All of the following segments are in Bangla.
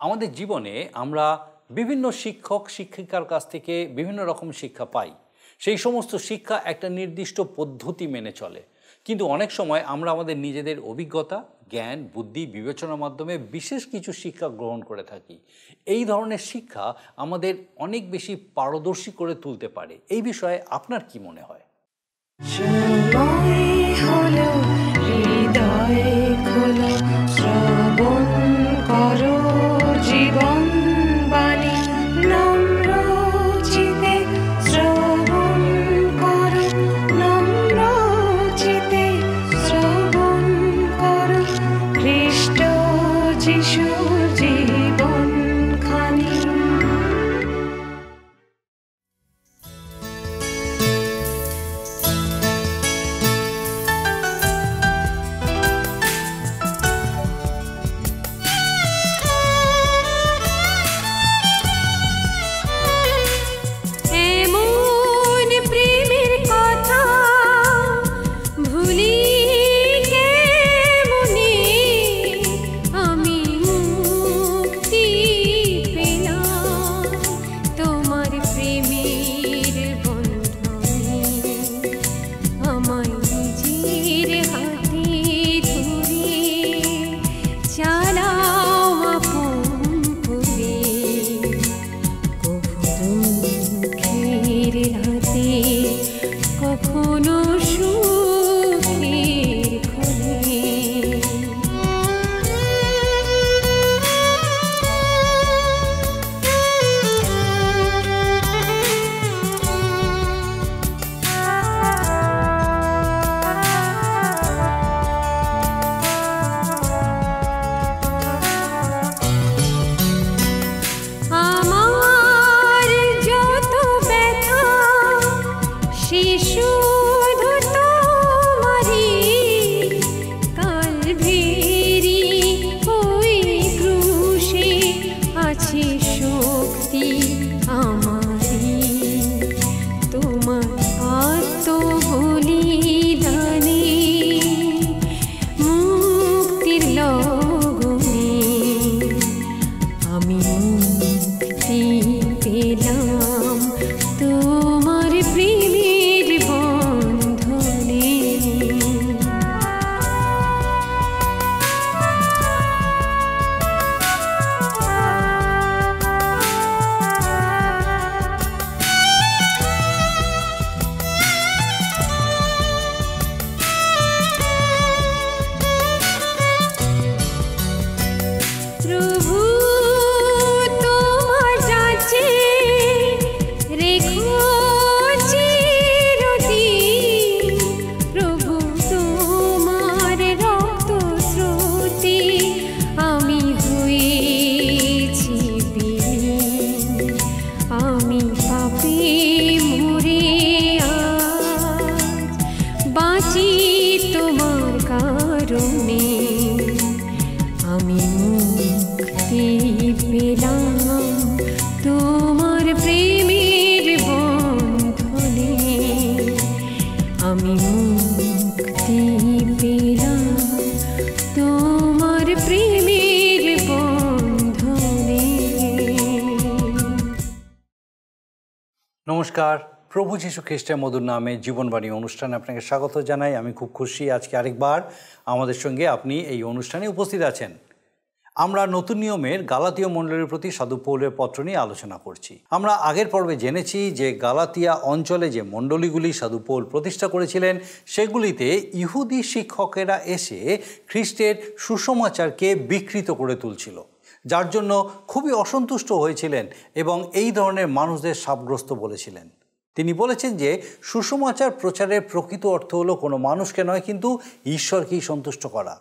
আমাদের জীবনে আমরা বিভিন্ন শিক্ষক শিক্ষিকার কাছ থেকে বিভিন্ন রকম শিক্ষা পাই। সেই সমস্ত শিক্ষা একটা নির্দিষ্ট পদ্ধতি মেনে চলে, কিন্তু অনেক সময় আমরা আমাদের নিজেদের অভিজ্ঞতা, জ্ঞান, বুদ্ধি, বিবেচনার মাধ্যমে বিশেষ কিছু শিক্ষা গ্রহণ করে থাকি। এই ধরনের শিক্ষা আমাদের অনেক বেশি পারদর্শী করে তুলতে পারে। এই বিষয়ে আপনার কি মনে হয়? জীবন বাণী নম্র চিতে শ্রবণ করো, নম্র চিতে শ্রবণ করো খ্রিস্ট যিশুর জীবন খানি। নমস্কার, প্রভু যীশু খ্রিস্টের মধুর নামে জীবনবাণী অনুষ্ঠানে আপনাকে স্বাগত জানাই। আমি খুব খুশি আজকে আরেকবার আমাদের সঙ্গে আপনি এই অনুষ্ঠানে উপস্থিত আছেন। আমরা নতুন নিয়মের গালাতীয় মণ্ডলীর প্রতি সাধু পৌলের পত্র নিয়ে আলোচনা করছি। আমরা আগের পর্বে জেনেছি যে গালাতিয়া অঞ্চলে যে মণ্ডলীগুলি সাধু পৌল প্রতিষ্ঠা করেছিলেন, সেগুলিতে ইহুদি শিক্ষকেরা এসে খ্রিস্টের সুসমাচারকে বিকৃত করে তুলছিল, যার জন্য খুবই অসন্তুষ্ট হয়েছিলেন এবং এই ধরনের মানুষদের শাপগ্রস্ত বলেছিলেন। তিনি বলেছেন যে সুসমাচার প্রচারের প্রকৃত অর্থ হলো কোনো মানুষকে নয়, কিন্তু ঈশ্বরকেই সন্তুষ্ট করা।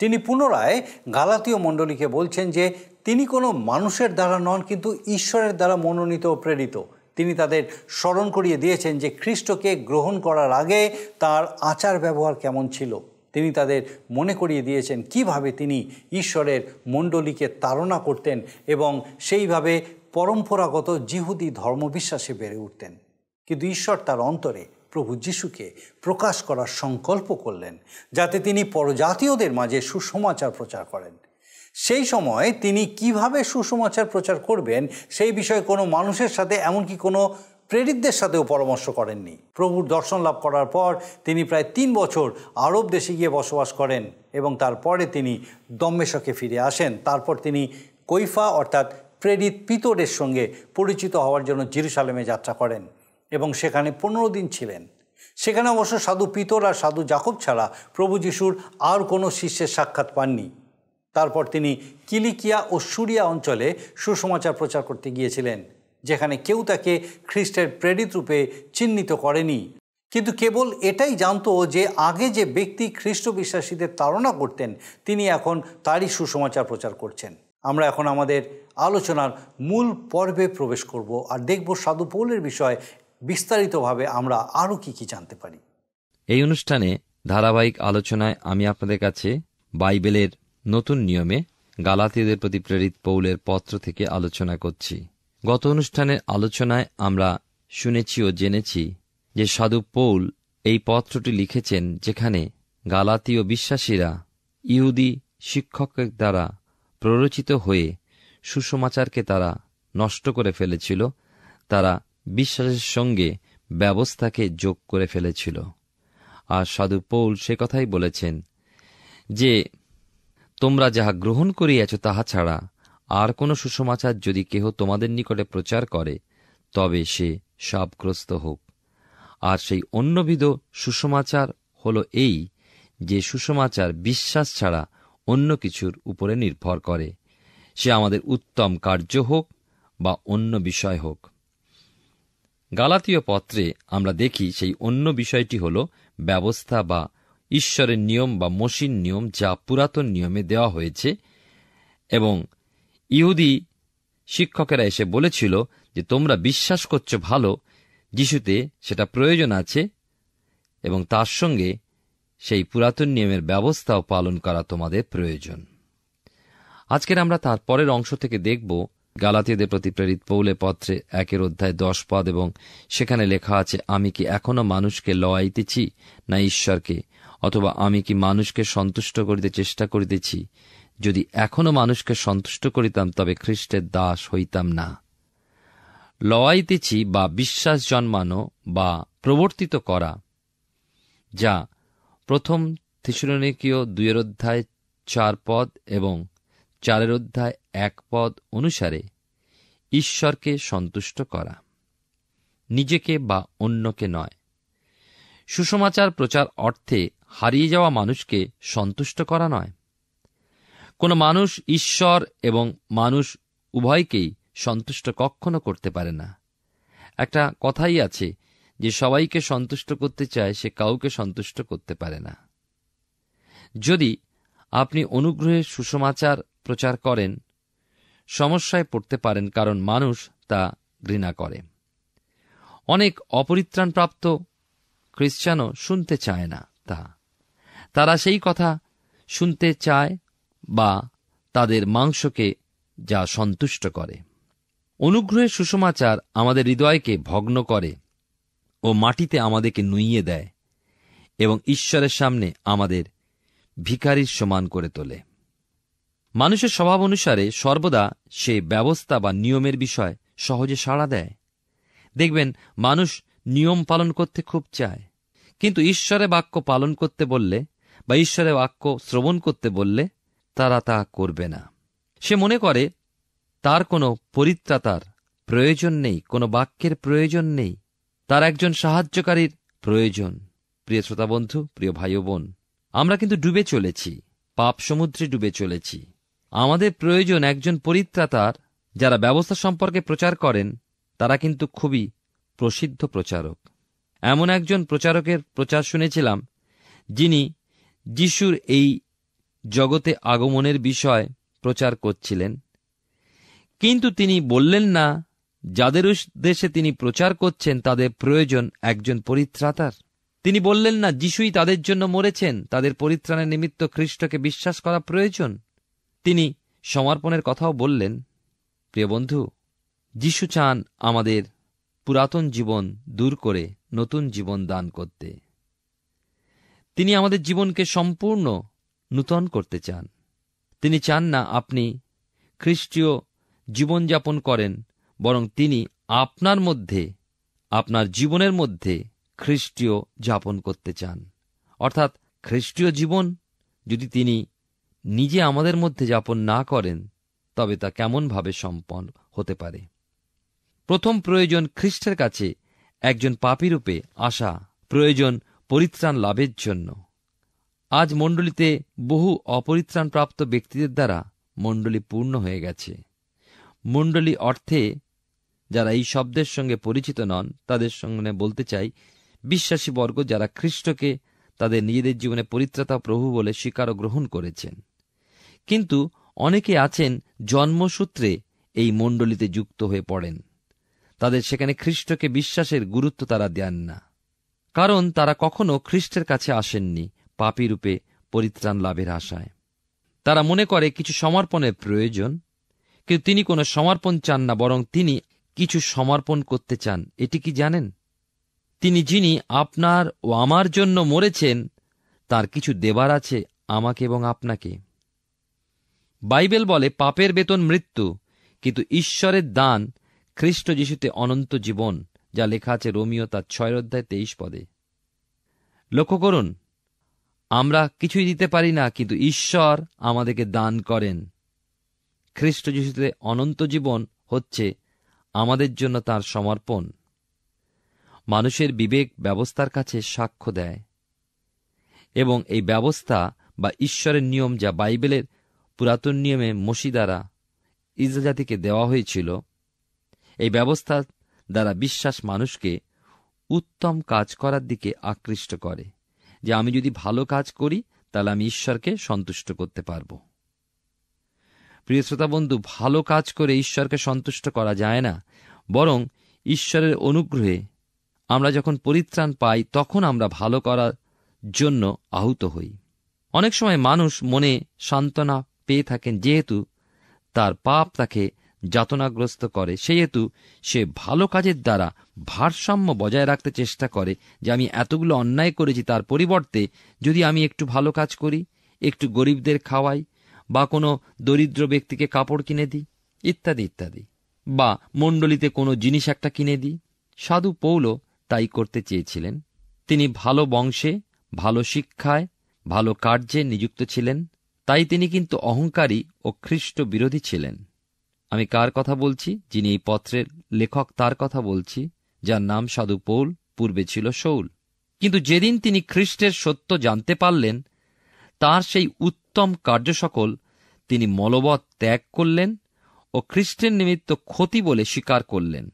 তিনি পুনরায় গালাতীয় মণ্ডলীকে বলছেন যে তিনি কোনো মানুষের দ্বারা নন, কিন্তু ঈশ্বরের দ্বারা মনোনীত ও প্রেরিত। তিনি তাদের স্মরণ করিয়ে দিয়েছেন যে খ্রিস্টকে গ্রহণ করার আগে তার আচার ব্যবহার কেমন ছিল। তিনি তাদের মনে করিয়ে দিয়েছেন কিভাবে তিনি ঈশ্বরের মণ্ডলীকে তাড়না করতেন এবং সেইভাবে পরম্পরাগত জিহুদি ধর্মবিশ্বাসে বেড়ে উঠতেন। কিন্তু ঈশ্বর তার অন্তরে প্রভু যিশুকে প্রকাশ করার সংকল্প করলেন, যাতে তিনি পরজাতীয়দের মাঝে সুসমাচার প্রচার করেন। সেই সময় তিনি কিভাবে সুসমাচার প্রচার করবেন সেই বিষয়ে কোনো মানুষের সাথে, এমনকি কোনো প্রেরিতদের সাথেও পরামর্শ করেননি। প্রভুর দর্শন লাভ করার পর তিনি প্রায় 3 বছর আরব দেশে গিয়ে বসবাস করেন এবং তারপরে তিনি দম্মেশকে ফিরে আসেন। তারপর তিনি কৈফা অর্থাৎ প্রেরিত পিতরের সঙ্গে পরিচিত হওয়ার জন্য জেরুজালেমে যাত্রা করেন এবং সেখানে 15 দিন ছিলেন। সেখানে অবশ্য সাধু পিতর আর সাধু যাকব ছাড়া প্রভু যিশুর আর কোনো শিষ্যের সাক্ষাৎ পাননি। তারপর তিনি কিলিকিয়া ও সুরিয়া অঞ্চলে সুসমাচার প্রচার করতে গিয়েছিলেন, যেখানে কেউ তাকে খ্রিস্টের প্রেরিত রূপে চিহ্নিত করেনি, কিন্তু কেবল এটাই জানতো যে আগে যে ব্যক্তি খ্রিস্ট বিশ্বাসীদের তাড়না করতেন তিনি এখন তারই সুসমাচার প্রচার করছেন। আমরা এখন আমাদের আলোচনার মূল পর্বে প্রবেশ করব আর দেখব সাধু পৌলের বিষয়ে বিস্তারিতভাবে আমরা আরও কি জানতে পারি। এই অনুষ্ঠানে ধারাবাহিক আলোচনায় আমি আপনাদের কাছে বাইবেলের নতুন নিয়মে গালাতীয়দের প্রতি প্রেরিত পৌলের পত্র থেকে আলোচনা করছি। গত অনুষ্ঠানের আলোচনায় আমরা শুনেছি ও জেনেছি যে সাধু পৌল এই পত্রটি লিখেছেন, যেখানে গালাতীয় বিশ্বাসীরা ইহুদি শিক্ষকের দ্বারা প্ররোচিত হয়ে সুসমাচারকে তারা নষ্ট করে ফেলেছিল, তারা বিশ্বাসের সঙ্গে ব্যবস্থাকে যোগ করে ফেলেছিল। আর সাধু পৌল সে কথাই বলেছেন যে তোমরা যাহা গ্রহণ করিয়াছ তাহা ছাড়া আর কোন সুসমাচার যদি কেহ তোমাদের নিকটে প্রচার করে, তবে সে শাপগ্রস্ত হোক। আর সেই অন্যবিধ সুসমাচার হল এই যে সুসমাচার বিশ্বাস ছাড়া অন্য কিছুর উপরে নির্ভর করে, সে আমাদের উত্তম কার্য হোক বা অন্য বিষয় হোক। গালাতীয় পত্রে আমরা দেখি সেই অন্য বিষয়টি হল ব্যবস্থা বা ঈশ্বরের নিয়ম বা মসির নিয়ম, যা পুরাতন নিয়মে দেওয়া হয়েছে। এবং ইহুদি শিক্ষকেরা এসে বলেছিল যে তোমরা বিশ্বাস করছো ভালো, যিশুতে সেটা প্রয়োজন আছে এবং তার সঙ্গে সেই পুরাতন নিয়মের ব্যবস্থাও পালন করা তোমাদের প্রয়োজন। আজকের আমরা তার পরের অংশ থেকে দেখব গালাতীয়দের প্রতি প্রেরিত পৌলের পত্রে 1 অধ্যায় 10 পদ, এবং সেখানে লেখা আছে, আমি কি এখনো মানুষকে লওয়াইতেছি না ঈশ্বরকে, অথবা আমি কি মানুষকে সন্তুষ্ট করিতে চেষ্টা করিতেছি? যদি এখনো মানুষকে সন্তুষ্ট করিতাম তবে খ্রিস্টের দাস হইতাম না। লওয়াইতেছি বা বিশ্বাস জন্মানো বা প্রবর্তিত করা, যা 1 থিসসলুনিকীয় 2 অধ্যায় 4 পদ এবং 4 অধ্যায় 1 পদ অনুসারে ঈশ্বরকে সন্তুষ্ট করা, নিজেকে বা অন্যকে নয়। সুসমাচার প্রচার অর্থে হারিয়ে যাওয়া মানুষকে সন্তুষ্ট করা নয়। কোন মানুষ ঈশ্বর এবং মানুষ উভয়কেই সন্তুষ্ট কখনো করতে পারে না। একটা কথাই আছে যে সবাইকে সন্তুষ্ট করতে চায়, সে কাউকে সন্তুষ্ট করতে পারে না। যদি আপনি অনুগ্রহে সুসমাচার প্রচার করেন, সমস্যায় পড়তে পারেন, কারণ মানুষ তা ঘৃণা করে। অনেক অপরিত্রাণপ্রাপ্ত খ্রিস্টানও শুনতে চায় না তারা সেই কথা শুনতে চায় বা তাদের মাংসকে যা সন্তুষ্ট করে। অনুগ্রহের সুসমাচার আমাদের হৃদয়কে ভগ্ন করে ও মাটিতে আমাদেরকে নুইয়ে দেয় এবং ঈশ্বরের সামনে আমাদের ভিখারির সমান করে তোলে। মানুষের স্বভাব অনুসারে সর্বদা সে ব্যবস্থা বা নিয়মের বিষয় সহজে সাড়া দেয়। দেখবেন মানুষ নিয়ম পালন করতে খুব চায়, কিন্তু ঈশ্বরের বাক্য পালন করতে বললে বা ঈশ্বরের বাক্য শ্রবণ করতে বললে তারা তা করবে না। সে মনে করে তার কোনো পরিত্রাতার প্রয়োজন নেই, কোনো বাক্যের প্রয়োজন নেই, তার একজন সাহায্যকারীর প্রয়োজন। প্রিয় শ্রোতা বন্ধু, প্রিয় ভাই ও বোন, আমরা কিন্তু ডুবে চলেছি, পাপ সমুদ্রে ডুবে চলেছি। আমাদের প্রয়োজন একজন পরিত্রাতার। যারা ব্যবস্থা সম্পর্কে প্রচার করেন তারা কিন্তু খুবই প্রসিদ্ধ প্রচারক। এমন একজন প্রচারকের প্রচার শুনেছিলাম, যিনি যিশুর এই জগতে আগমনের বিষয় প্রচার করছিলেন, কিন্তু তিনি বললেন না যাদের উদ্দেশ্যে তিনি প্রচার করছেন তাদের প্রয়োজন একজন পরিত্রাতার। তিনি বললেন না যিশুই তাদের জন্য মরেছেন, তাদের পরিত্রাণের নিমিত্ত খ্রিস্টকে বিশ্বাস করা প্রয়োজন। তিনি সমর্পণের কথাও বললেন। প্রিয় বন্ধু, যিশু চান আমাদের পুরাতন জীবন দূর করে নতুন জীবন দান করতে। তিনি আমাদের জীবনকে সম্পূর্ণ নূতন করতে চান। তিনি চান না আপনি খ্রিস্টীয় জীবনযাপন করেন, বরং তিনি আপনার মধ্যে, আপনার জীবনের মধ্যে খ্রিস্টীয় যাপন করতে চান। অর্থাৎ খ্রিস্টীয় জীবন যদি তিনি নিজে আমাদের মধ্যে যাপন না করেন, তবে তা কেমনভাবে সম্পন্ন হতে পারে? প্রথম প্রয়োজন খ্রিস্টের কাছে একজন পাপীরূপে আসা, প্রয়োজন পরিত্রাণ লাভের জন্য। আজ মণ্ডলীতে বহু অপরিত্রাণপ্রাপ্ত ব্যক্তিদের দ্বারা মণ্ডলী পূর্ণ হয়ে গেছে। মণ্ডলী অর্থে যারা এই শব্দের সঙ্গে পরিচিত নন, তাদের সঙ্গে বলতে চাই বিশ্বাসী বর্গ যারা খ্রিস্টকে তাদের নিজেদের জীবনে পরিত্রাতা প্রভু বলে স্বীকার ও গ্রহণ করেছেন। কিন্তু অনেকে আছেন জন্মসূত্রে এই মণ্ডলীতে যুক্ত হয়ে পড়েন। তাদের সেখানে খ্রিস্টকে বিশ্বাসের গুরুত্ব তারা দেন না, কারণ তারা কখনো খ্রিস্টের কাছে আসেননি পাপীরূপে পরিত্রাণ লাভের আশায়। তারা মনে করে কিছু সমর্পণের প্রয়োজন, কিন্তু তিনি কোনো সমর্পণ চান না, বরং তিনি কিছু সমর্পণ করতে চান। এটি কি জানেন? তিনি যিনি আপনার ও আমার জন্য মরেছেন, তার কিছু দেবার আছে আমাকে এবং আপনাকে। বাইবেল বলে পাপের বেতন মৃত্যু, কিন্তু ঈশ্বরের দান খ্রিস্ট যিশুতে অনন্ত জীবন, যা লেখা আছে রোমীয় তার 6:23। লক্ষ্য করুন, আমরা কিছুই দিতে পারি না, কিন্তু ঈশ্বর আমাদেরকে দান করেন। খ্রিস্ট যিশুতে অনন্ত জীবন হচ্ছে আমাদের জন্য তার সমর্পণ। মানুষের বিবেক ব্যবস্থার কাছে সাক্ষ্য দেয়, এবং এই ব্যবস্থা বা ঈশ্বরের নিয়ম যা বাইবেলের পুরাতন নিয়মে মোশি দ্বারা ইসরায়েল জাতিকে দেওয়া হয়েছিল, এই ব্যবস্থা দ্বারা বিশ্বাস মানুষকে উত্তম কাজ করার দিকে আকৃষ্ট করে, যে আমি যদি ভালো কাজ করি তাহলে আমি ঈশ্বরকে সন্তুষ্ট করতে পারব। প্রিয় শ্রোতা বন্ধু, ভালো কাজ করে ঈশ্বরকে সন্তুষ্ট করা যায় না, বরং ঈশ্বরের অনুগ্রহে আমরা যখন পরিত্রাণ পাই তখন আমরা ভালো করার জন্য আহুত হই। অনেক সময় মানুষ মনে সান্ত্বনা পেয়ে থাকেন, যেহেতু তার পাপ তাকে যাতনাগ্রস্ত করে, সেহেতু সে ভালো কাজের দ্বারা ভারসাম্য বজায় রাখতে চেষ্টা করে, যে আমি এতগুলো অন্যায় করেছি, তার পরিবর্তে যদি আমি একটু ভালো কাজ করি, একটু গরিবদের খাওয়াই, বা কোনো দরিদ্র ব্যক্তিকে কাপড় কিনে দিই, ইত্যাদি ইত্যাদি, বা মণ্ডলীতে কোনো জিনিস একটা কিনে দিই। সাধু পৌলও তাই করতে চেয়েছিলেন। তিনি ভালো বংশে, ভালো শিক্ষায়, ভালো কার্যে নিযুক্ত ছিলেন, তাই তিনি কিন্তু অহংকারী ও খ্রিস্ট বিরোধী ছিলেন। আমি কার কথা বলছি? যিনি এই পত্রের লেখক, তার কথা বলছি, যার নাম সাধু পৌল, পূর্বে ছিল শৌল। কিন্তু যেদিন তিনি খ্রিস্টের সত্য জানতে পারলেন, তার সেই উত্তম কার্য সকল তিনি মলবৎ ত্যাগ করলেন ও খ্রিস্টের নিমিত্ত ক্ষতি বলে স্বীকার করলেন।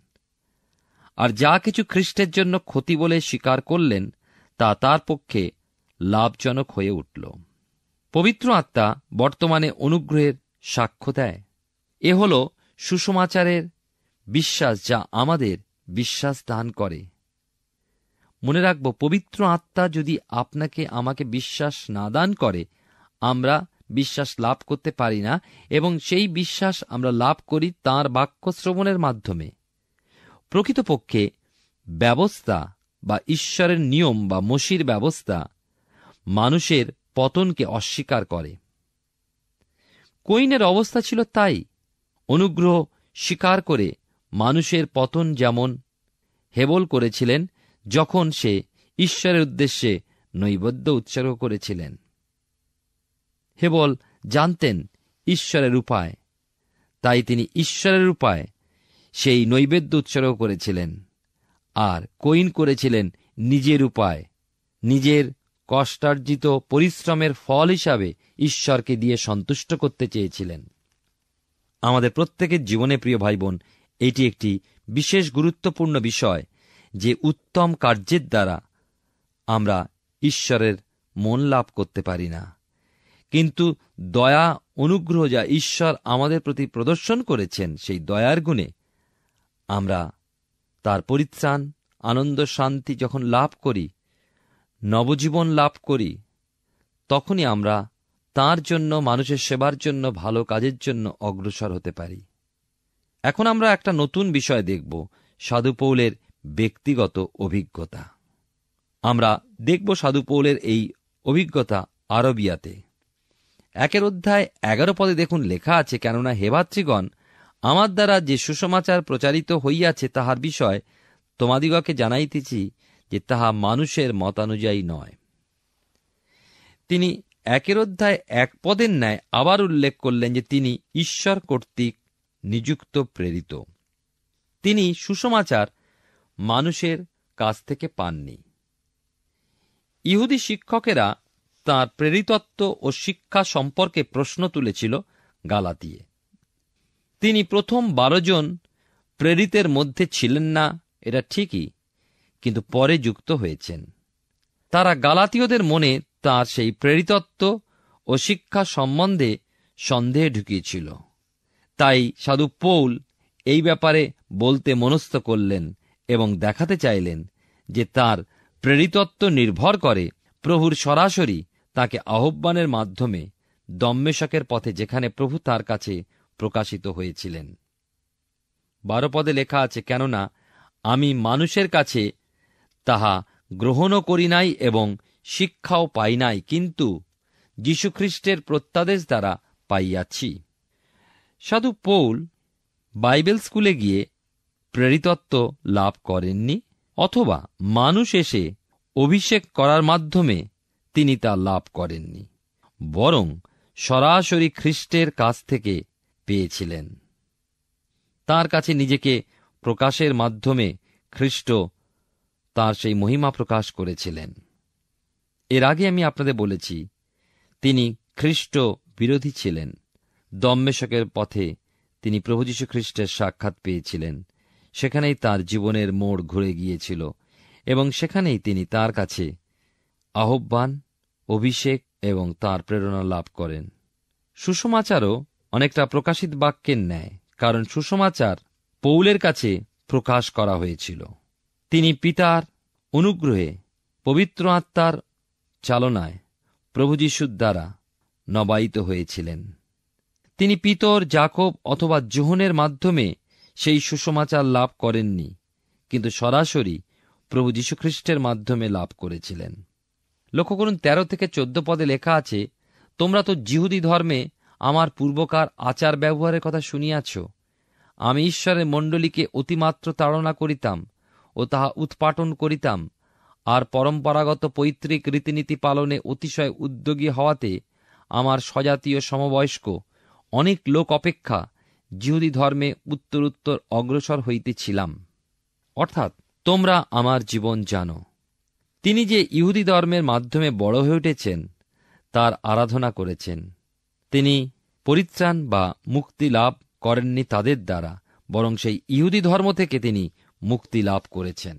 আর যা কিছু খ্রিস্টের জন্য ক্ষতি বলে স্বীকার করলেন, তা তার পক্ষে লাভজনক হয়ে উঠল। পবিত্র আত্মা বর্তমানে অনুগ্রহের সাক্ষ্য দেয়। এ হল সুসমাচারের বিশ্বাস, যা আমাদের বিশ্বাস দান করে। মনে রাখব, পবিত্র আত্মা যদি আপনাকে আমাকে বিশ্বাস না দান করে, আমরা বিশ্বাস লাভ করতে পারি না, এবং সেই বিশ্বাস আমরা লাভ করি তাঁর বাক্য শ্রবণের মাধ্যমে। প্রকৃতপক্ষে ব্যবস্থা বা ঈশ্বরের নিয়ম বা মসির ব্যবস্থা মানুষের পতনকে অস্বীকার করে। কয়িনের অবস্থা ছিল তাই। অনুগ্রহ স্বীকার করে মানুষের পতন যেমন হেবল করেছিলেন, যখন সে ঈশ্বরের উদ্দেশ্যে নৈবেদ্য উৎসর্গ করেছিলেন। হেবল জানতেন ঈশ্বরের উপায়, তাই তিনি ঈশ্বরের উপায় সেই নৈবেদ্য উৎসর্গ করেছিলেন। আর কয়িন করেছিলেন নিজের উপায়, নিজের কষ্টার্জিত পরিশ্রমের ফল হিসাবে ঈশ্বরকে দিয়ে সন্তুষ্ট করতে চেয়েছিলেন। আমাদের প্রত্যেকের জীবনে, প্রিয় ভাই বোন, এটি একটি বিশেষ গুরুত্বপূর্ণ বিষয়, যে উত্তম কার্যের দ্বারা আমরা ঈশ্বরের মন লাভ করতে পারি না, কিন্তু দয়া অনুগ্রহ যা ঈশ্বর আমাদের প্রতি প্রদর্শন করেছেন, সেই দয়ার গুণে আমরা তার পরিত্রাণ, আনন্দ, শান্তি যখন লাভ করি, নবজীবন লাভ করি, তখনই আমরা তাঁর জন্য, মানুষের সেবার জন্য, ভালো কাজের জন্য অগ্রসর হতে পারি। এখন আমরা একটা নতুন বিষয় দেখব, সাধু পৌলের ব্যক্তিগত অভিজ্ঞতা। আমরা দেখব সাধু পৌলের এই অভিজ্ঞতা আরবিয়াতে। 1 দেখুন লেখা আছে, কেননা হে ভাতৃগণ, আমার দ্বারা যে সুসমাচার প্রচারিত হইয়াছে তাহার বিষয় তোমাদিগকে জানাইতেছি যে তাহা মানুষের মতানুযায়ী নয়। তিনি 1 ন্যায় আবার উল্লেখ করলেন যে তিনি ঈশ্বর কর্তৃক নিযুক্ত প্রেরিত। তিনি সুসমাচার মানুষের কাছ থেকে পাননি। ইহুদি শিক্ষকেরা তাঁর প্রেরিতত্ব ও শিক্ষা সম্পর্কে প্রশ্ন তুলেছিল গালাতিয়ে। তিনি প্রথম 12 জন প্রেরিতের মধ্যে ছিলেন না, এটা ঠিকই, কিন্তু পরে যুক্ত হয়েছেন। তারা গালাতীয়দের মনে তাঁর সেই প্রেরিতত্ব ও শিক্ষা সম্বন্ধে সন্দেহ ঢুকিয়েছিল। তাই সাধু পৌল এই ব্যাপারে বলতে মনস্থ করলেন এবং দেখাতে চাইলেন যে তাঁর প্রেরিতত্ব নির্ভর করে প্রভুর সরাসরি তাকে আহ্বানের মাধ্যমে দম্মেশকের পথে, যেখানে প্রভু তার কাছে প্রকাশিত হয়েছিলেন। 12 লেখা আছে, কেননা আমি মানুষের কাছে তাহা গ্রহণও করি নাই এবং শিক্ষাও পাই নাই, কিন্তু যীশুখ্রিস্টের প্রত্যাদেশ দ্বারা পাইয়াছি। সাধু পৌল বাইবেল স্কুলে গিয়ে প্রেরিতত্ব লাভ করেননি, অথবা মানুষ এসে অভিষেক করার মাধ্যমে তিনি তা লাভ করেননি, বরং সরাসরি খ্রিস্টের কাছ থেকে পেয়েছিলেন। তার কাছে নিজেকে প্রকাশের মাধ্যমে খ্রিস্ট তার সেই মহিমা প্রকাশ করেছিলেন। এর আগে আমি আপনাদের বলেছি, তিনি খ্রিস্ট বিরোধী ছিলেন। দম্মেশকের পথে তিনি প্রভু যীশু খ্রিস্টের সাক্ষাৎ পেয়েছিলেন। সেখানেই তার জীবনের মোড় ঘুরে গিয়েছিল এবং সেখানেই তিনি তার কাছে আহ্বান, অভিষেক এবং তার প্রেরণা লাভ করেন। সুসমাচারও অনেকটা প্রকাশিত বাক্যের ন্যায়, কারণ সুসমাচার পৌলের কাছে প্রকাশ করা হয়েছিল। তিনি পিতার অনুগ্রহে, পবিত্র আত্মার চালনায় প্রভু যীশুর দ্বারা নবায়িত হয়েছিলেন। তিনি পিতর, যাকব অথবা যোহনের মাধ্যমে সেই সুসমাচার লাভ করেননি, কিন্তু সরাসরি প্রভু যীশুখ্রিস্টের মাধ্যমে লাভ করেছিলেন। লক্ষ্য করুন 13-14 লেখা আছে, তোমরা তো যিহুদি ধর্মে আমার পূর্বকার আচার ব্যবহারের কথা শুনিয়াছ। আমি ঈশ্বরের মণ্ডলীকে অতিমাত্র তাড়না করিতাম ও তাহা উৎপাটন করিতাম, আর পরম্পরাগত পৈতৃক রীতিনীতি পালনে অতিশয় উদ্যোগী হওয়াতে আমার স্বজাতীয় সমবয়স্ক অনেক লোক অপেক্ষা যিহুদি ধর্মে উত্তরোত্তর অগ্রসর হইতেছিলাম। অর্থাৎ তোমরা আমার জীবন জানো। তিনি যে ইহুদি ধর্মের মাধ্যমে বড় হয়ে উঠেছেন, তার আরাধনা করেছেন। তিনি পরিত্রাণ বা মুক্তি লাভ করেননি তাদের দ্বারা, বরং সেই ইহুদি ধর্ম থেকে তিনি মুক্তি লাভ করেছেন।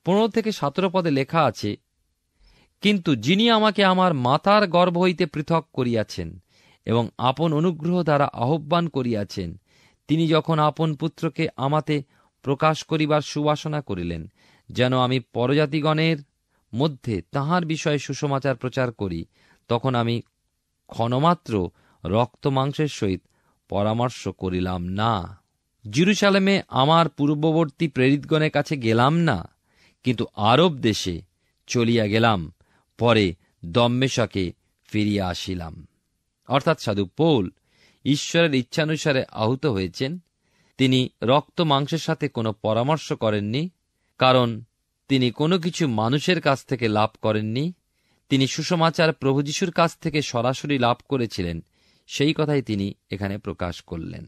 15-17 লেখা আছে, কিন্তু যিনি আমাকে আমার মাতার গর্ভ হইতে পৃথক করিয়াছেন এবং আপন অনুগ্রহ দ্বারা আহ্বান করিয়াছেন, তিনি যখন আপন পুত্রকে আমাতে প্রকাশ করিবার সুবাসনা করিলেন, যেন আমি পরজাতিগণের মধ্যে তাঁহার বিষয়ে সুসমাচার প্রচার করি, তখন আমি ক্ষণমাত্র রক্ত মাংসের সহিত পরামর্শ করিলাম না। জেরুজালেমে আমার পূর্ববর্তী প্রেরিতগণের কাছে গেলাম না, কিন্তু আরব দেশে চলিয়া গেলাম, পরে দম্মেশকে ফিরিয়া আসিলাম। অর্থাৎ সাধু পৌল ঈশ্বরের ইচ্ছানুসারে আহুত হয়েছেন। তিনি রক্ত মাংসের সাথে কোনো পরামর্শ করেননি, কারণ তিনি কোনো কিছু মানুষের কাছ থেকে লাভ করেননি। তিনি সুসমাচার প্রভু যীশুর কাছ থেকে সরাসরি লাভ করেছিলেন, সেই কথাই তিনি এখানে প্রকাশ করলেন।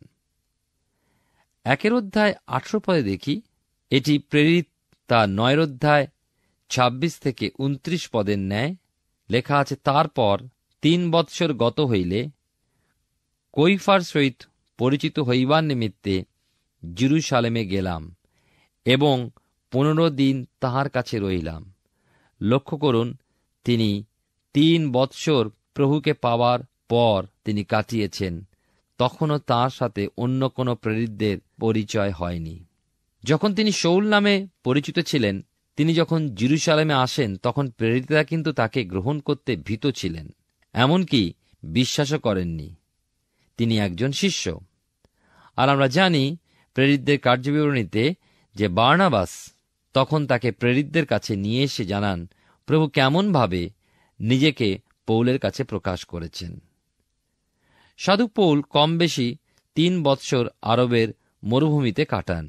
1-18 দেখি, এটি প্রেরিত তার 9-26-29 ন্যায় লেখা আছে, তারপর 3 বৎসর গত হইলে কৈফার সহিত পরিচিত হইবার নিমিত্তে জেরুজালেমে গেলাম এবং 15 দিন তাহার কাছে রহিলাম। লক্ষ্য করুন, তিনি 3 বৎসর প্রভুকে পাওয়ার পর তিনি কাটিয়েছেন। তখনও তাঁর সাথে অন্য কোনো প্রেরিতদের পরিচয় হয়নি। যখন তিনি শৌল নামে পরিচিত ছিলেন, তিনি যখন জেরুজালেমে আসেন, তখন প্রেরিতরা কিন্তু তাকে গ্রহণ করতে ভীত ছিলেন, এমনকি বিশ্বাসও করেননি। তিনি একজন শিষ্য। আর আমরা জানি প্রেরিতদের কার্যবিবরণীতে যে বার্নাবাস তখন তাকে প্রেরিতদের কাছে নিয়ে এসে জানান প্রভু কেমনভাবে নিজেকে পৌলের কাছে প্রকাশ করেছেন। সাধু পৌল কম বেশি 3 বৎসর আরবের মরুভূমিতে কাটান।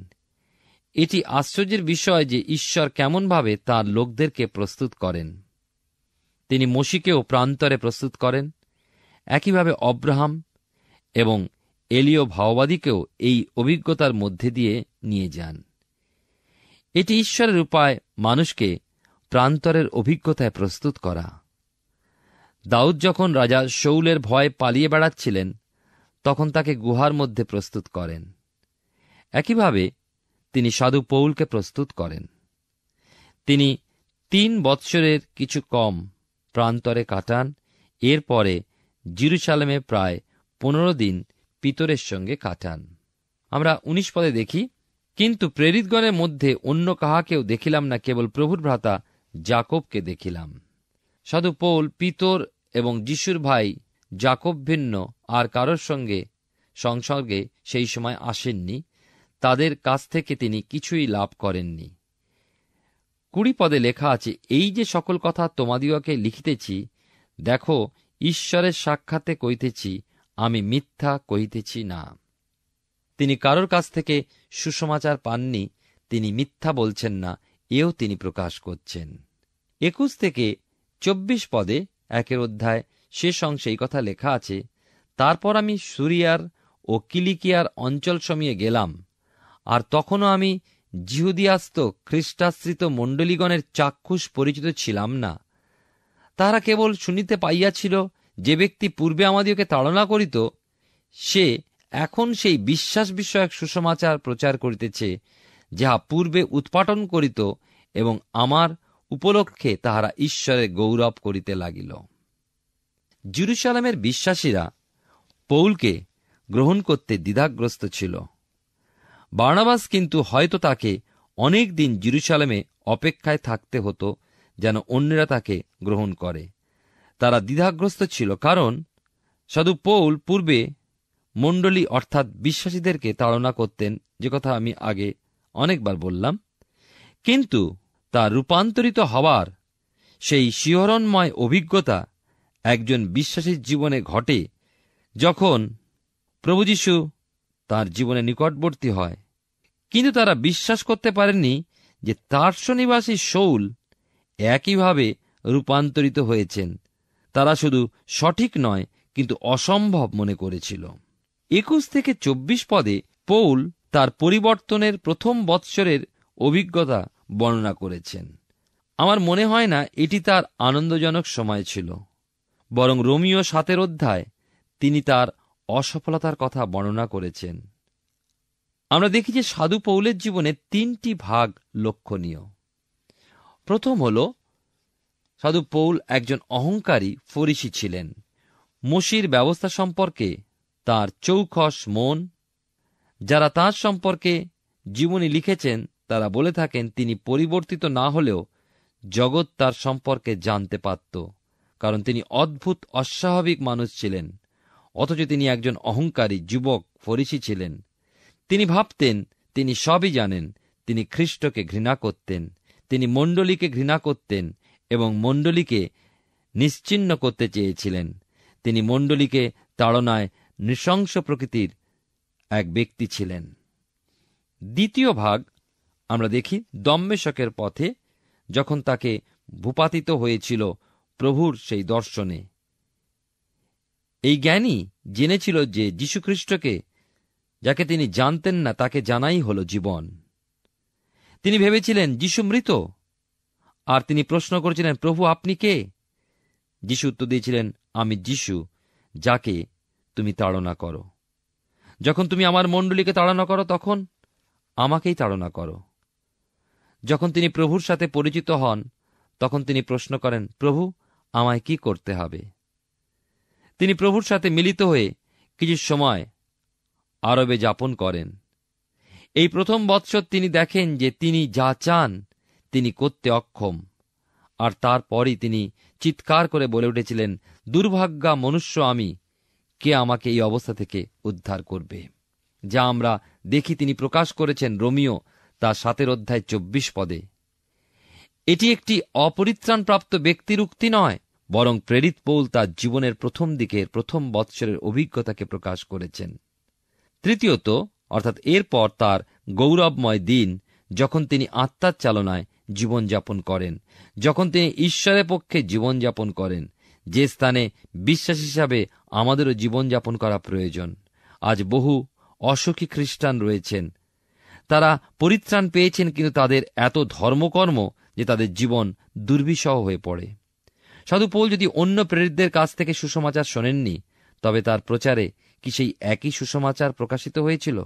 এটি আশ্চর্যের বিষয় যে ঈশ্বর কেমনভাবে তাঁর লোকদেরকে প্রস্তুত করেন। তিনি মোশিকেও প্রান্তরে প্রস্তুত করেন, একইভাবে অব্রাহাম এবং এলীয় ভাওবাদীকেও এই অভিজ্ঞতার মধ্যে দিয়ে নিয়ে যান। এটি ঈশ্বরের উপায় মানুষকে প্রান্তরের অভিজ্ঞতায় প্রস্তুত করা। দাউদ যখন রাজা শৌলের ভয়ে পালিয়ে বেড়াচ্ছিলেন, তখন তাকে গুহার মধ্যে প্রস্তুত করেন। একইভাবে তিনি সাধু পৌলকে প্রস্তুত করেন। তিনি 3 বৎসরের কিছু কম প্রান্তরে কাটান। এরপরে জেরুজালেমে প্রায় 15 দিন পিতরের সঙ্গে কাটান। আমরা 19 পদে দেখি, কিন্তু প্রেরিতগণের মধ্যে অন্য কাহাকেও দেখিলাম না, কেবল প্রভুর ভ্রাতা যাকবকে দেখিলাম। সাধু পৌল পিতর এবং যিশুর ভাই যাকব ভিন্ন আর কারোর সঙ্গে সংসর্গে সেই সময় আসেননি। তাদের কাছ থেকে তিনি কিছুই লাভ করেননি। 20 পদে লেখা আছে, এই যে সকল কথা তোমাদিগকে লিখিতেছি, দেখো ঈশ্বরের সাক্ষাতে কইতেছি, আমি মিথ্যা কহিতেছি না। তিনি কারোর কাছ থেকে সুসমাচার পাননি, তিনি মিথ্যা বলছেন না, এও তিনি প্রকাশ করছেন। 21 থেকে 24 পদে 1 অধ্যায় শেষ অংশে এই কথা লেখা আছে, তারপর আমি সুরিয়ার ও কিলিকিয়ার অঞ্চল সমিয়ে গেলাম, আর তখনও আমি জিহুদিয়াস্ত খ্রিস্টাশ্রিত মণ্ডলীগণের চাক্ষুষ পরিচিত ছিলাম না। তাহারা কেবল শুনিতে পাইয়াছিল, যে ব্যক্তি পূর্বে আমাদিওকে তাড়না করিত, সে এখন সেই বিশ্বাস বিষয়ক সুসমাচার প্রচার করিতেছে, যাহা পূর্বে উৎপাটন করিত, এবং আমার উপলক্ষে তাহারা ঈশ্বরের গৌরব করিতে লাগিল। জেরুজালেমের বিশ্বাসীরা পৌলকে গ্রহণ করতে দ্বিধাগ্রস্ত ছিল। বার্নাবাস কিন্তু হয়তো তাকে অনেক দিন জেরুজালেমে অপেক্ষায় থাকতে হতো, যেন অন্যরা তাকে গ্রহণ করে। তারা দ্বিধাগ্রস্ত ছিল, কারণ সাধু পৌল পূর্বে মণ্ডলী অর্থাৎ বিশ্বাসীদেরকে তাড়না করতেন, যে কথা আমি আগে অনেকবার বললাম। কিন্তু তার রূপান্তরিত হওয়ার সেই শিহরণময় অভিজ্ঞতা একজন বিশ্বাসীর জীবনে ঘটে, যখন প্রভু যীশু তার জীবনে নিকটবর্তী হয়। কিন্তু তারা বিশ্বাস করতে পারেননি যে তার্স নিবাসী শৌল একইভাবে রূপান্তরিত হয়েছেন। তারা শুধু সঠিক নয়, কিন্তু অসম্ভব মনে করেছিল। 21 থেকে 24 পদে পৌল তার পরিবর্তনের প্রথম বৎসরের অভিজ্ঞতা বর্ণনা করেছেন। আমার মনে হয় না এটি তার আনন্দজনক সময় ছিল, বরং রোমীয় 7 অধ্যায় তিনি তার অসফলতার কথা বর্ণনা করেছেন। আমরা দেখি যে সাধু পৌলের জীবনে 3টি ভাগ লক্ষণীয়। প্রথম হল, সাধু পৌল একজন অহংকারী ফরিসি ছিলেন। মোশির ব্যবস্থা সম্পর্কে তার চৌখস মন। যারা তাঁর সম্পর্কে জীবনী লিখেছেন তারা বলে থাকেন, তিনি পরিবর্তিত না হলেও জগৎ তার সম্পর্কে জানতে পারত, কারণ তিনি অদ্ভুত অস্বাভাবিক মানুষ ছিলেন। অথচ তিনি একজন অহংকারী যুবক ফরিসি ছিলেন। তিনি ভাবতেন তিনি সবই জানেন। তিনি খ্রিস্টকে ঘৃণা করতেন, তিনি মণ্ডলীকে ঘৃণা করতেন এবং মণ্ডলীকে নিশ্চিহ্ন করতে চেয়েছিলেন। তিনি মণ্ডলীকে তাড়নায় নৃশংস প্রকৃতির এক ব্যক্তি ছিলেন। দ্বিতীয় ভাগ আমরা দেখি দম্মেশকের পথে, যখন তাকে ভূপাতিত হয়েছিল প্রভুর সেই দর্শনে। এই জ্ঞানী জেনেছিল যে যীশুখ্রিস্টকে, যাকে তিনি জানতেন না, তাকে জানাই হল জীবন। তিনি ভেবেছিলেন যীশু মৃত, আর তিনি প্রশ্ন করেছিলেন, প্রভু আপনি কে? যীশু উত্তর দিয়েছিলেন, আমি যীশু, যাকে তুমি তাড়না করো। যখন তুমি আমার মণ্ডলীকে তাড়না করো, তখন আমাকেই তাড়না করো। যখন তিনি প্রভুর সাথে পরিচিত হন, তখন তিনি প্রশ্ন করেন, প্রভু আমায় কি করতে হবে? তিনি প্রভুর সাথে মিলিত হয়ে কিছু সময় আরবে যাপন করেন। এই প্রথম বৎসর তিনি দেখেন যে তিনি যা চান তিনি করতে অক্ষম, আর তারপরই তিনি চিৎকার করে বলে উঠেছিলেন, দুর্ভাগ্যা মনুষ্য আমি, কে আমাকে এই অবস্থা থেকে উদ্ধার করবে? যা আমরা দেখি তিনি প্রকাশ করেছেন রোমীয় তার 7 অধ্যায় 24 পদে। এটি একটি অপরিত্রাণপ্রাপ্ত ব্যক্তির উক্তি নয়, বরং প্রেরিত পৌল তার জীবনের প্রথম দিকের প্রথম বৎসরের অভিজ্ঞতাকে প্রকাশ করেছেন। তৃতীয়ত, অর্থাৎ এরপর তার গৌরবময় দিন, যখন তিনি আত্মার চালনায় জীবনযাপন করেন, যখন তিনি ঈশ্বরের পক্ষে জীবনযাপন করেন, যে স্থানে বিশ্বাস হিসাবে আমাদেরও জীবনযাপন করা প্রয়োজন। আজ বহু অসুখী খ্রিস্টান রয়েছেন, তারা পরিত্রাণ পেয়েছেন, কিন্তু তাদের এত ধর্মকর্ম যে তাদের জীবন দুর্বিষহ হয়ে পড়ে। সাধু পৌল যদি অন্য প্রেরিতদের কাছ থেকে সুসমাচার শোনেননি, তবে তার প্রচারে কি সেই একই সুসমাচার প্রকাশিত হয়েছিল?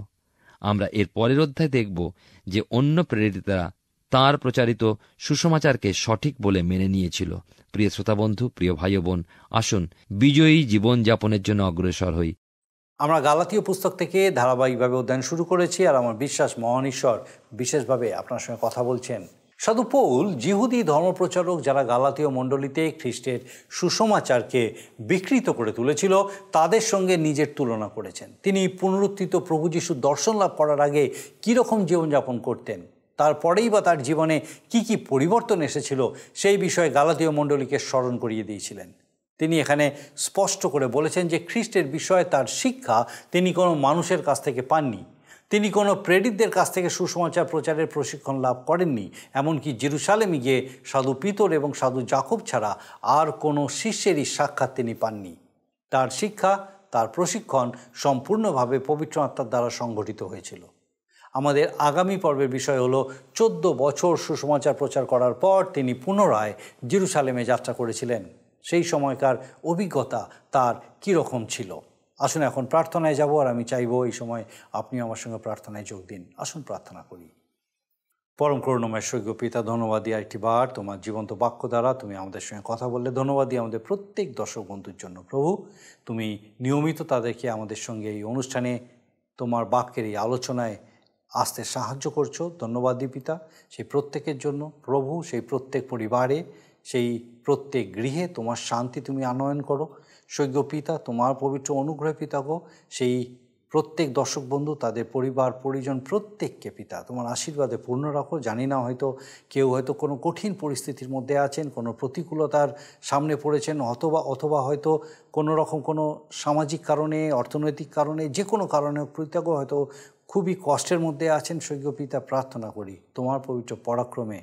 আমরা এর পরের অধ্যায় দেখব যে অন্য প্রেরিতরা তাঁর প্রচারিত সুসমাচারকে সঠিক বলে মেনে নিয়েছিল। প্রিয় শ্রোতাবন্ধু, প্রিয় ভাই বোন, আসুন বিজয়ী জীবনযাপনের জন্য অগ্রসর হই। আমরা গালাতীয় পুস্তক থেকে ধারাবাহিকভাবে অধ্যয়ন শুরু করেছি, আর আমার বিশ্বাস মহান ঈশ্বর বিশেষভাবে আপনার সঙ্গে কথা বলছেন। সাধু পৌল যিহুদি ধর্মপ্রচারক যারা গালাতীয় মণ্ডলীতে খ্রিস্টের সুসমাচারকে বিকৃত করে তুলেছিল, তাদের সঙ্গে নিজের তুলনা করেছেন। তিনি পুনরুত্থিত প্রভু যিশুর দর্শন লাভ করার আগে কীরকম জীবনযাপন করতেন, তারপরেই বা তার জীবনে কি কি পরিবর্তন এসেছিল, সেই বিষয়ে গালাতীয় মণ্ডলীকে স্মরণ করিয়ে দিয়েছিলেন। তিনি এখানে স্পষ্ট করে বলেছেন যে খ্রিস্টের বিষয়ে তার শিক্ষা তিনি কোনো মানুষের কাছ থেকে পাননি। তিনি কোনো প্রেরিতদের কাছ থেকে সুসমাচার প্রচারের প্রশিক্ষণ লাভ করেননি। এমনকি জেরুসালেমে গিয়ে সাধু পিতর এবং সাধু জাকব ছাড়া আর কোনো শিষ্যেরই সাক্ষাৎ তিনি পাননি। তার শিক্ষা, তার প্রশিক্ষণ সম্পূর্ণভাবে পবিত্র আত্মার দ্বারা সংগঠিত হয়েছিল। আমাদের আগামী পর্বের বিষয় হলো 14 বছর সুসমাচার প্রচার করার পর তিনি পুনরায় জেরুসালেমে যাত্রা করেছিলেন। সেই সময়কার অভিজ্ঞতা তার কীরকম ছিল। আসুন এখন প্রার্থনায় যাব, আর আমি চাইব এই সময় আপনি আমার সঙ্গে প্রার্থনায় যোগ দিন। আসুন প্রার্থনা করি। পরম করুণাময় স্বর্গীয় পিতা, ধন্যবাদ দিই আরেকটি বার তোমার জীবন্ত বাক্য দ্বারা তুমি আমাদের সঙ্গে কথা বললে। ধন্যবাদ দিই আমাদের প্রত্যেক দর্শক বন্ধুর জন্য। প্রভু, তুমি নিয়মিত তাদেরকে আমাদের সঙ্গে এই অনুষ্ঠানে তোমার বাক্যের এই আলোচনায় আসতে সাহায্য করছো। ধন্যবাদ দিই পিতা সেই প্রত্যেকের জন্য। প্রভু, সেই প্রত্যেক পরিবারে, সেই প্রত্যেক গৃহে তোমার শান্তি তুমি আনয়ন করো। স্বর্গীয় পিতা, তোমার পবিত্র অনুগ্রহ পিতা গো, সেই প্রত্যেক দর্শক বন্ধু, তাদের পরিবার পরিজন প্রত্যেককে পিতা তোমার আশীর্বাদে পূর্ণ রাখো। জানি না, হয়তো কেউ হয়তো কোনো কঠিন পরিস্থিতির মধ্যে আছেন, কোনো প্রতিকূলতার সামনে পড়েছেন, অথবা হয়তো কোনো রকম কোনো সামাজিক কারণে, অর্থনৈতিক কারণে, যে কোনো কারণে পিতা গো হয়তো খুবই কষ্টের মধ্যে আছেন। স্বর্গীয় পিতা, প্রার্থনা করি তোমার পবিত্র পরাক্রমে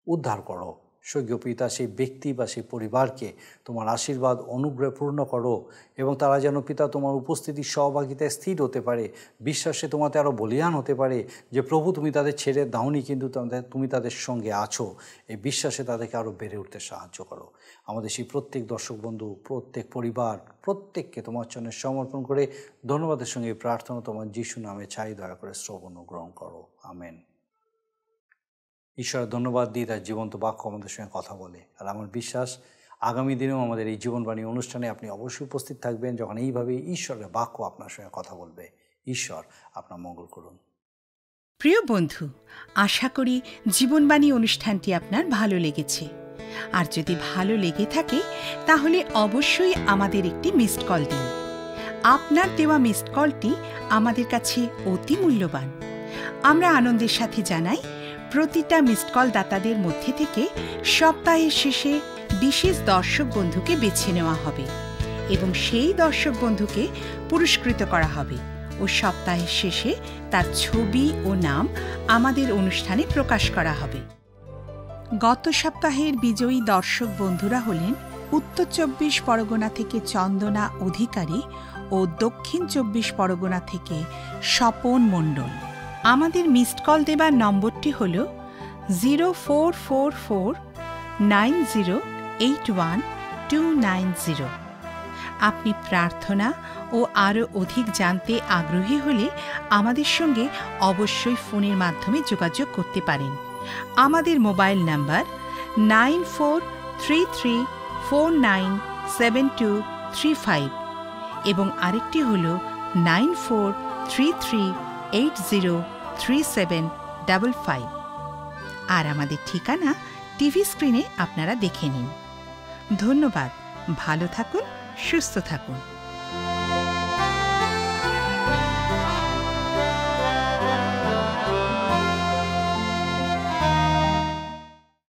উদ্ধার করো। স্বর্গীয় পিতা, সেই ব্যক্তি বা সেই পরিবারকে তোমার আশীর্বাদ অনুগ্রহে পূর্ণ করো, এবং তারা যেন পিতা তোমার উপস্থিতির সহভাগিতায় স্থির হতে পারে, বিশ্বাসে তোমাতে আরও বলিয়ান হতে পারে যে প্রভু তুমি তাদের ছেড়ে দাওনি, কিন্তু তুমি তাদের সঙ্গে আছো। এই বিশ্বাসে তাদেরকে আরও বেড়ে উঠতে সাহায্য করো। আমাদের সেই প্রত্যেক দর্শক বন্ধু, প্রত্যেক পরিবার, প্রত্যেককে তোমার জন্য সমর্পণ করে ধন্যবাদের সঙ্গে প্রার্থনা তোমার যিশু নামে চাই, দয়া করে শ্রবণ ও গ্রহণ করো। আমেন। ঈশ্বরের ধন্যবাদ দিই তার জীবন্ত বাক্য আমাদের সঙ্গে কথা বলে। আর আমার বিশ্বাস আগামী দিনেও আমাদের এই জীবনবাণী অনুষ্ঠানে আপনি অবশ্যই উপস্থিত থাকবেন, যখন এইভাবে ঈশ্বরের বাক্য আপনার সঙ্গে কথা বলবে। ঈশ্বর আপনার মঙ্গল করুন। প্রিয় বন্ধু, আশা করি জীবনবাণী অনুষ্ঠানটি আপনার ভালো লেগেছে। আর যদি ভালো লেগে থাকে তাহলে অবশ্যই আমাদের একটি মিসড কল দিন। আপনার দেওয়া মিসড কলটি আমাদের কাছে অতি মূল্যবান। আমরা আনন্দের সাথে জানাই, প্রতিটা মিসড কল দাতাদের মধ্যে থেকে সপ্তাহের শেষে বিশেষ দর্শক বন্ধুকে বেছে নেওয়া হবে এবং সেই দর্শক বন্ধুকে পুরস্কৃত করা হবে ও সপ্তাহের শেষে তার ছবি ও নাম আমাদের অনুষ্ঠানে প্রকাশ করা হবে। গত সপ্তাহের বিজয়ী দর্শক বন্ধুরা হলেন উত্তর 24 পরগনা থেকে চন্দনা অধিকারী ও দক্ষিণ 24 পরগনা থেকে স্বপন মণ্ডল। আমাদের মিসড কল দেবার নম্বরটি হল 04449081 আপনি প্রার্থনা ও আরও অধিক জানতে আগ্রহী হলে আমাদের সঙ্গে অবশ্যই ফোনের মাধ্যমে যোগাযোগ করতে পারেন। আমাদের মোবাইল নাম্বার 9433497235 এবং আরেকটি হল 9433803755। আর আমাদের ঠিকানা টিভি স্ক্রিনে আপনারা দেখে নিন। ধন্যবাদ। ভালো থাকুন, সুস্থ থাকুন।